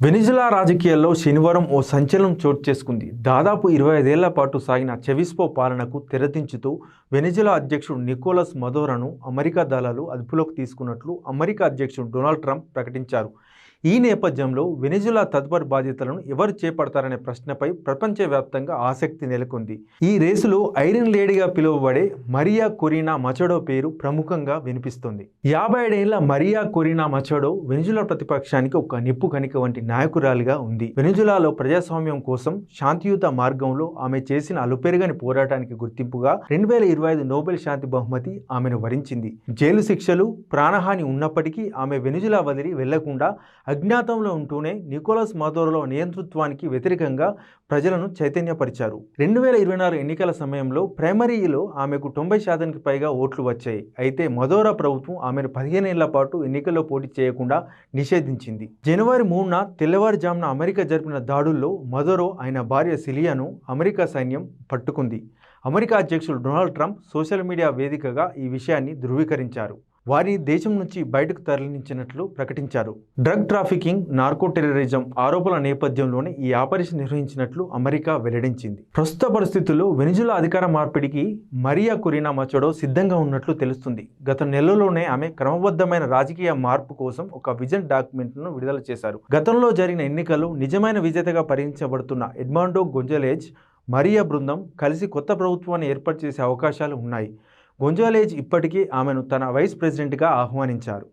Venezuela రాజకీయాల్లో శనివారం ఓ సంచలనం చోటు చేసుకుంది. దాదాపు 25 ఏళ్ల పాటు సాగిన చెవిస్పో పాలనకు తెరదించుతూ వెనిజులా అధ్యక్షుడు నికోలస్ మదోరోను అమెరికా దళాలు అదుపులోకి తీసుకున్నట్లు అమెరికా అధ్యక్షుడు డొనాల్డ్ ట్రంప్ ప్రకటించారు. ఈ నేపథ్యంలో వెనిజులా తదుపరి బాధ్యతలను ఎవరు చేపడతారనే ప్రశ్నపై ప్రపంచవ్యాప్తంగా ఆసక్తి నెలకొంది. ఈ రేసులో ఐరన్ లేడీగా పిలువబడే మరియా కొరీనా మచడో పేరు ప్రముఖంగా వినిపిస్తుంది. 57 ఏళ్ల మరియా కొరీనా మచడో వెనిజులా ప్రతిపక్షానికి ఒక నిప్పు కణిక వంటి నాయకురాలిగా ఉంది. వెనిజులాలో ప్రజాస్వామ్యం కోసం శాంతియుత మార్గంలో ఆమె చేసిన అలుపెరగని పోరాటానికి గుర్తింపుగా 2025 నోబెల్ శాంతి బహుమతి ఆమెను వరించింది. జైలు శిక్షలు, ప్రాణహాని ఉన్నప్పటికీ ఆమె వెనిజులా వదిలి వెళ్లకుండా అజ్ఞాతంలో ఉంటూనే నికోలస్ మదోరో నియంతృత్వానికి వ్యతిరేకంగా ప్రజలను చైతన్యపరిచారు. 2024 ఎన్నికల సమయంలో ప్రైమరీలో ఆమెకు 90% పైగా ఓట్లు వచ్చాయి. అయితే మదోరో ప్రభుత్వం ఆమెను 15 ఏళ్ల పాటు ఎన్నికల్లో పోటీ చేయకుండా నిషేధించింది. జనవరి 3న తెల్లవారుజామున అమెరికా జరిపిన దాడుల్లో మదోరో ఆయన భార్య సిలియాను అమెరికా సైన్యం పట్టుకుంది. అమెరికా అధ్యక్షుడు డొనాల్డ్ ట్రంప్ సోషల్ మీడియా వేదికగా ఈ విషయాన్ని ధృవీకరించారు. వారిని దేశం నుంచి బయటకు తరలించినట్లు ప్రకటించారు. డ్రగ్ ట్రాఫికింగ్, నార్కో టెర్రరిజం ఆరోపణల నేపథ్యంలోనే ఈ ఆపరేషన్ నిర్వహించినట్లు అమెరికా వెల్లడించింది. ప్రస్తుత పరిస్థితుల్లో వెనిజులా అధికార మార్పిడికి మరియా కొరీనా మచడో సిద్ధంగా ఉన్నట్లు తెలుస్తుంది. గత నెలలోనే ఆమె క్రమబద్ధమైన రాజకీయ మార్పు కోసం ఒక విజన్ డాక్యుమెంట్ను విడుదల చేశారు. గతంలో జరిగిన ఎన్నికల్లో నిజమైన విజేతగా పరిగణించబడుతున్న ఎడ్మాండో గొంజాలెజ్, మరియా బృందం కలిసి కొత్త ప్రభుత్వాన్ని ఏర్పాటు చేసే అవకాశాలు ఉన్నాయి. గొంజాలెజ్ ఇప్పటికే ఆమెను తన వైస్ ప్రెసిడెంట్గా ఆహ్వానించారు.